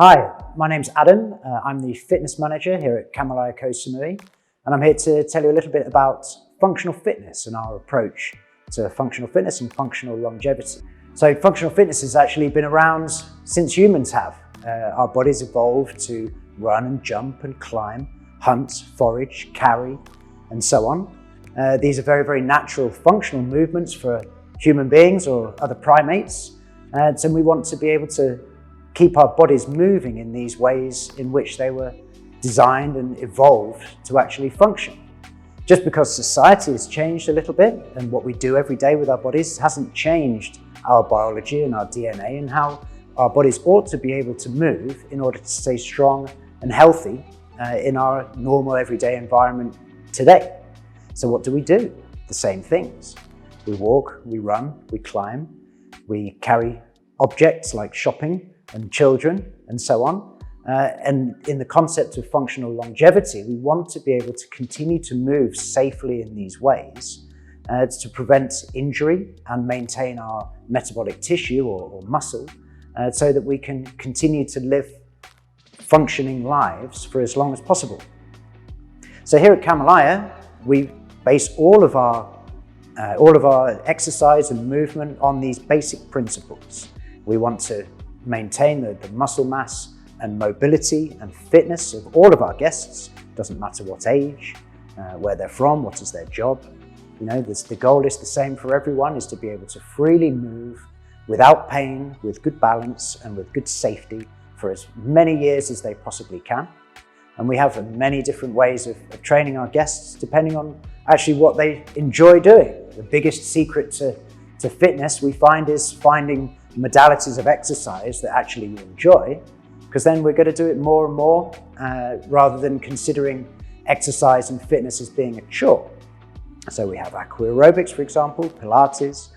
Hi, my name's Adam. I'm the fitness manager here at Kamalaya and I'm here to tell you a little bit about functional fitness and our approach to functional fitness and functional longevity. So functional fitness has actually been around since humans have. Our bodies evolved to run and jump and climb, hunt, forage, carry, and so on. These are very, very natural functional movements for human beings or other primates. And we want to be able to keep our bodies moving in these ways in which they were designed and evolved to actually function. Just because society has changed a little bit and what we do every day with our bodies hasn't changed our biology and our DNA and how our bodies ought to be able to move in order to stay strong and healthy in our normal everyday environment today. So what do? The same things. We walk, we run, we climb, we carry objects like shopping and children and so on. And in the concept of functional longevity, we want to be able to continue to move safely in these ways to prevent injury and maintain our metabolic tissue or muscle so that we can continue to live functioning lives for as long as possible. So here at Kamalaya, we base all of our exercise and movement on these basic principles. We want to maintain the muscle mass and mobility and fitness of all of our guests. Doesn't matter what age, where they're from, what is their job. The goal is the same for everyone, is to be able to freely move without pain, with good balance and with good safety for as many years as they possibly can. And we have many different ways of training our guests depending on actually what they enjoy doing. The biggest secret to fitness we find is finding modalities of exercise that actually you enjoy, because then we're going to do it more and more rather than considering exercise and fitness as being a chore. So we have aqua aerobics, for example, Pilates,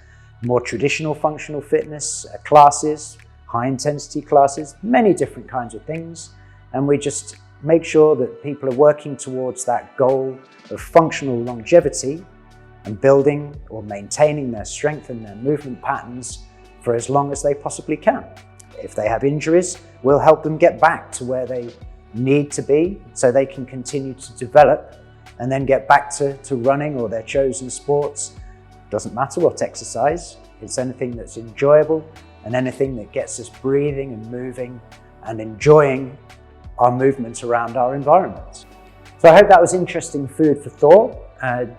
more traditional functional fitness classes, high intensity classes, many different kinds of things. And we just make sure that people are working towards that goal of functional longevity and building or maintaining their strength and their movement patterns for as long as they possibly can. If they have injuries, we'll help them get back to where they need to be so they can continue to develop and then get back to running or their chosen sports. Doesn't matter what exercise, it's anything that's enjoyable and anything that gets us breathing and moving and enjoying our movements around our environment. So I hope that was interesting food for thought.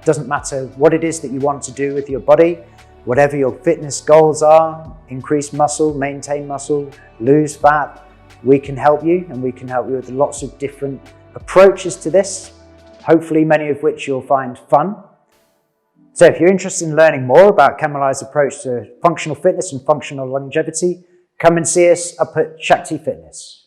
Doesn't matter what it is that you want to do with your body, whatever your fitness goals are, increase muscle, maintain muscle, lose fat, we can help you, and we can help you with lots of different approaches to this, hopefully many of which you'll find fun. So if you're interested in learning more about Kamalaya's approach to functional fitness and functional longevity, come and see us up at Shakti Fitness.